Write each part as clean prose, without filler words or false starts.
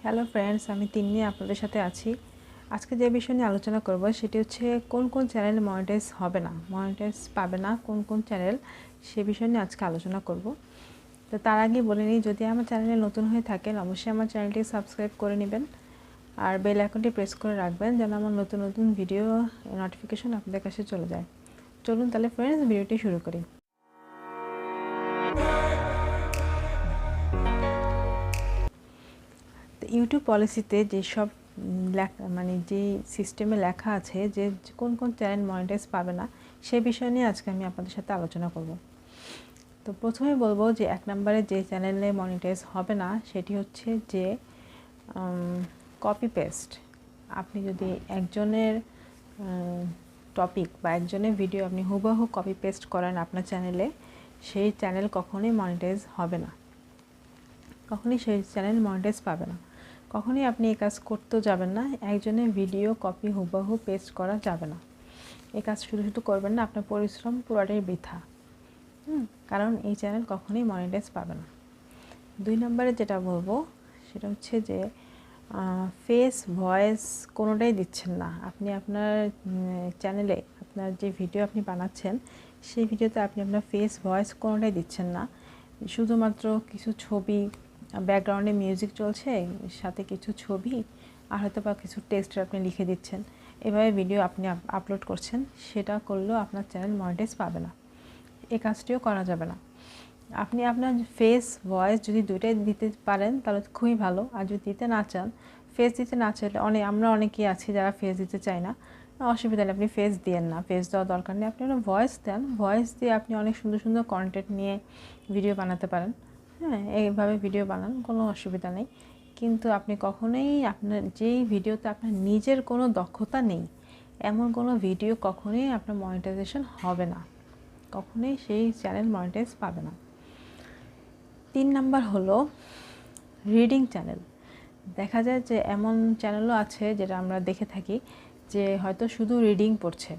Hello friends, আমি তিন্নি আপনাদের সাথে আছি। আজকে যে বিষয় নিয়ে আলোচনা করব সেটি হচ্ছে কোন কোন চ্যানেল মনিটাইজ হবে না, মনিটাইজ পাবে না কোন কোন চ্যানেল, সে বিষয় নিয়ে আজকে আলোচনা করব। তো তার আগে বলে নিই, যদি আমার চ্যানেলে নতুন হয়ে থাকেন অবশ্যই আমার চ্যানেলটি সাবস্ক্রাইব করে নেবেন আর বেল আইকনটি প্রেস করে রাখবেন যেন আমার নতুন নতুন ভিডিও নোটিফিকেশন আপনাদের কাছে চলে যায়। চলুন তাহলে ফ্রেন্ডস ভিডিওটি শুরু করি। ইউটিউব পলিসিতে যেসব মানে যে সিস্টেমে লেখা আছে যে কোন কোন চ্যানেল মনিটাইজ পাবে না, সে বিষয় নিয়ে আজকে আমি আপনাদের সাথে আলোচনা করব। তো প্রথমে বলবো যে 1 নম্বরে যে চ্যানেলে মনিটাইজ হবে না সেটি হচ্ছে যে কপি পেস্ট। আপনি যদি একজনের টপিক বা একজনের ভিডিও আপনি হুবহু কপি পেস্ট করেন আপনার চ্যানেলে, সেই চ্যানেল কখনোই মনিটাইজ হবে না, কখনোই সেই চ্যানেল মনিটাইজ পাবে না। কখনোই আপনি এই কাজ করতেও যাবেন না, একজনের ভিডিও কপি হুবহু পেস্ট করা যাবে না। এই কাজ শুধু শুধু করবেন না, আপনার পরিশ্রম পুরোটাই বৃথা। কারণ এই চ্যানেল কখনোই মনিটাইজ পাবে না। 2 নম্বরে যেটা বলবো সেটা হচ্ছে যে ফেস ভয়েস কোনোটাই দিচ্ছেন না। আপনি আপনার চ্যানেলে আপনার যে ভিডিও আপনি বানাচ্ছেন সেই ভিডিওতে আপনি আপনার ফেস ভয়েস কোনোটাই দিচ্ছেন না, শুধুমাত্র কিছু ছবি, ব্যাকগ্রাউন্ডে মিউজিক চলছে, সাথে কিছু ছবি আর হয়তো বা কিছু টেক্সট আপনি লিখে দিচ্ছেন, এভাবে ভিডিও আপনি আপলোড করছেন। সেটা করলেও আপনার চ্যানেল মনিটাইজ পাবে না, এই কাজটিও করা যাবে না। আপনি আপনার ফেস ভয়েস যদি দুইটাই দিতে পারেন তাহলে খুবই ভালো, আর যদি দিতে না চান, ফেস দিতে না চাইলে আমরা অনেকেই আছি যারা ফেস দিতে চায় না, অসুবিধা নেই, আপনি ফেস দিয়েন না, ফেস দেওয়ার দরকার নেই। আপনি ভয়েস দেন, ভয়েস দিয়ে আপনি অনেক সুন্দর সুন্দর কন্টেন্ট নিয়ে ভিডিও বানাতে পারেন। হ্যাঁ, এইভাবে ভিডিও বানান, কোনো অসুবিধা নেই। কিন্তু আপনি কখনোই আপনার যেই ভিডিওতে আপনার নিজের কোনো দক্ষতা নেই এমন কোনো ভিডিও কখনোই আপনার মনিটাইজেশন হবে না, কখনোই সেই চ্যানেল মনিটাইজ পাবে না। 3 নাম্বার হলো রিডিং চ্যানেল। দেখা যায় যে এমন চ্যানেলও আছে যেটা আমরা দেখে থাকি যে হয়তো শুধু রিডিং পড়ছে,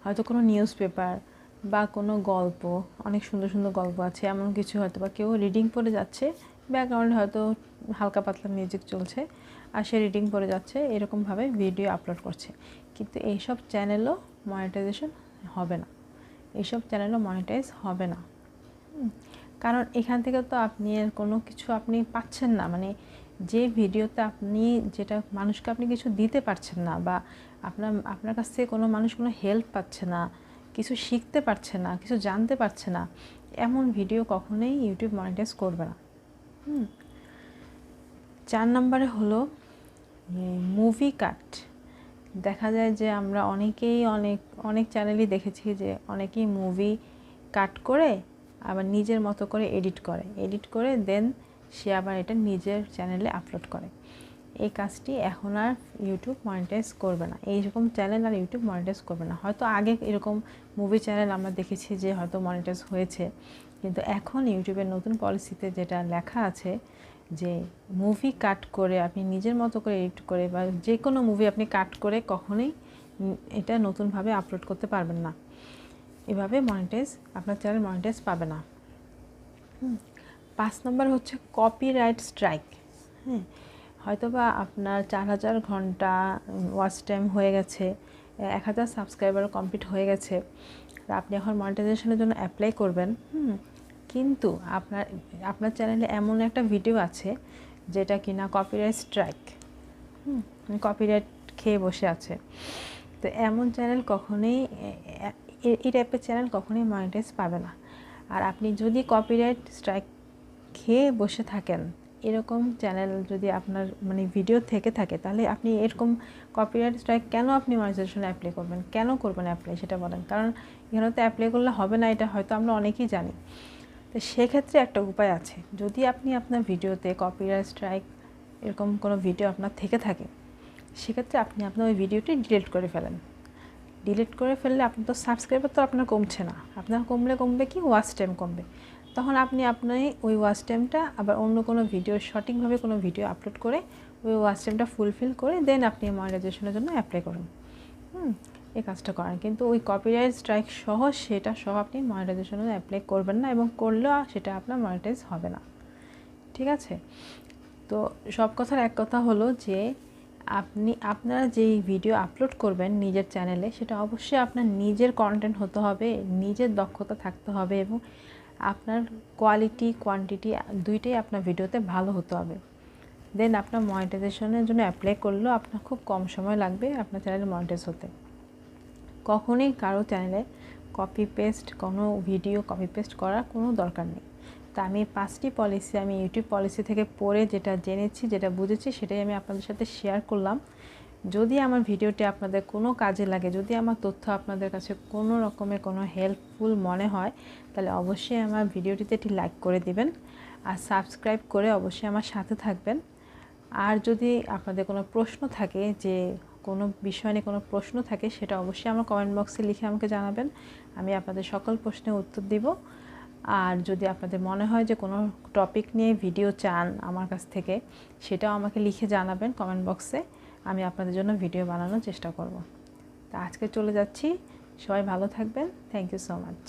হয়তো কোনো নিউজ পেপার বা কোনো গল্প, অনেক সুন্দর সুন্দর গল্প আছে, এমন কিছু হয়তো বা কেউ রিডিং পড়ে যাচ্ছে, ব্যাকগ্রাউন্ডে হয়তো হালকা পাতলা মিউজিক চলছে আর সে রিডিং পড়ে যাচ্ছে, এরকমভাবে ভিডিও আপলোড করছে। কিন্তু এইসব চ্যানেলও মনিটাইজেশন হবে না, এইসব চ্যানেলও মনিটাইজ হবে না। কারণ এখান থেকে তো আপনি এর কোনো কিছু আপনি পাচ্ছেন না, মানে যে ভিডিওতে আপনি যেটা মানুষকে আপনি কিছু দিতে পারছেন না, বা আপনার কাছ থেকে কোনো মানুষ কোনো হেল্প পাচ্ছে না, কিছু শিখতে পারছে না, কিছু জানতে পারছে না, এমন ভিডিও কখনোই ইউটিউব মনিটাইজ করবে না। 4 নম্বরে হলো মুভি কাট। দেখা যায় যে আমরা অনেকেই অনেক চ্যানেলই দেখেছি যে অনেকেই মুভি কাট করে আবার নিজের মতো করে এডিট করে দেন সে আবার এটা নিজের চ্যানেলে আপলোড করে। এই কাজটি এখন আর ইউটিউব মনিটাইজ করবে না, এইরকম চ্যানেল আর ইউটিউব মনিটাইজ করবে না। হয়তো আগে এরকম মুভি চ্যানেল আমরা দেখেছি যে হয়তো মনিটাইজ হয়েছে, কিন্তু এখন ইউটিউবের নতুন পলিসিতে যেটা লেখা আছে যে মুভি কাট করে আপনি নিজের মতো করে এডিট করে বা যে কোনো মুভি আপনি কাট করে কখনোই এটা নতুনভাবে আপলোড করতে পারবেন না, এভাবে মনিটাইজ আপনার চ্যানেল মনিটাইজ পাবে না। 5 নম্বর হচ্ছে কপিরাইট স্ট্রাইক। হ্যাঁ, হয়তো বা আপনার 4000 ঘন্টা ওয়াচ টাইম হয়ে গেছে, 1000 সাবস্ক্রাইবারও কমপ্লিট হয়ে গেছে, আপনি এখন মনিটাইজেশনের জন্য অ্যাপ্লাই করবেন, কিন্তু আপনার চ্যানেলে এমন একটা ভিডিও আছে যেটা কিনা কপিরাইট স্ট্রাইক, কপিরাইট খেয়ে বসে আছে। তো এমন চ্যানেল কখনোই, এই টাইপের চ্যানেল কখনোই মনিটাইজ পাবে না। আর আপনি যদি কপিরাইট স্ট্রাইক খেয়ে বসে থাকেন, এরকম চ্যানেল যদি আপনার মানে ভিডিও থেকে থাকে, তাহলে আপনি এরকম কপিরাইট স্ট্রাইক কেন আপনি মনিটাইজেশনে অ্যাপ্লাই করবেন, কেন করবেন অ্যাপ্লাই সেটা বলেন। কারণ এখানে তো অ্যাপ্লাই করলে হবে না, এটা হয়তো আমরা অনেকেই জানি। তো সেক্ষেত্রে একটা উপায় আছে, যদি আপনি আপনার ভিডিওতে কপিরাইট স্ট্রাইক এরকম কোনো ভিডিও আপনার থেকে থাকে, সেক্ষেত্রে আপনি আপনার ওই ভিডিওটি ডিলিট করে ফেলেন। ডিলিট করে ফেললে আপনার তো সাবস্ক্রাইবার তো আপনার কমছে না, আপনার কমবে কি, ওয়াচ টাইম কমবে। তখন আপনি ওই ওয়াচ টাইমটা আবার অন্য কোনো ভিডিও, সঠিকভাবে কোনো ভিডিও আপলোড করে ওই ওয়াচ টাইমটা ফুলফিল করে দেন আপনি মনিটাইজেশনের জন্য অ্যাপ্লাই করুন। এই কাজটা করেন, কিন্তু ওই কপিরাইট স্ট্রাইক সহ সেটা সহ আপনি মনিটাইজেশনের জন্য অ্যাপ্লাই করবেন না, এবং করলেও সেটা আপনার মনিটাইজ হবে না। ঠিক আছে, তো সব কথার এক কথা হলো যে আপনারা যেই ভিডিও আপলোড করবেন নিজের চ্যানেলে, সেটা অবশ্যই আপনার নিজের কন্টেন্ট হতে হবে, নিজের দক্ষতা থাকতে হবে এবং আপনার কোয়ালিটি কোয়ান্টিটি দুইটাই আপনার ভিডিওতে ভালো হতে হবে। দেন আপনার মনিটাইজেশনের জন্য অ্যাপ্লাই করলেও আপনার খুব কম সময় লাগবে আপনার চ্যানেলে মনিটাইজ হতে। কখনোই কারো চ্যানেলে কপি পেস্ট কোনো ভিডিও কপি পেস্ট করার কোনো দরকার নেই। তা আমি 5টি পলিসি আমি ইউটিউব পলিসি থেকে পড়ে যেটা জেনেছি, যেটা বুঝেছি, সেটাই আমি আপনাদের সাথে শেয়ার করলাম। যদি আমার ভিডিওটি আপনাদের কোনো কাজে লাগে, যদি আমার তথ্য আপনাদের কাছে কোনো রকমের কোনো হেল্পফুল মনে হয়, তাহলে অবশ্যই আমার ভিডিওটিতে একটি লাইক করে দিবেন আর সাবস্ক্রাইব করে অবশ্যই আমার সাথে থাকবেন। আর যদি আপনাদের কোনো প্রশ্ন থাকে, যে কোনো বিষয় নিয়ে কোনো প্রশ্ন থাকে, সেটা অবশ্যই আমার কমেন্ট বক্সে লিখে আমাকে জানাবেন। আমি আপনাদের সকল প্রশ্নের উত্তর দিব। আর যদি আপনাদের মনে হয় যে কোনো টপিক নিয়ে ভিডিও চান আমার কাছ থেকে, সেটাও আমাকে লিখে জানাবেন কমেন্ট বক্সে। আমি আপনাদের জন্য ভিডিও বানানোর চেষ্টা করব। তা আজকে চলে যাচ্ছি, সবাই ভালো থাকবেন। Thank you so much.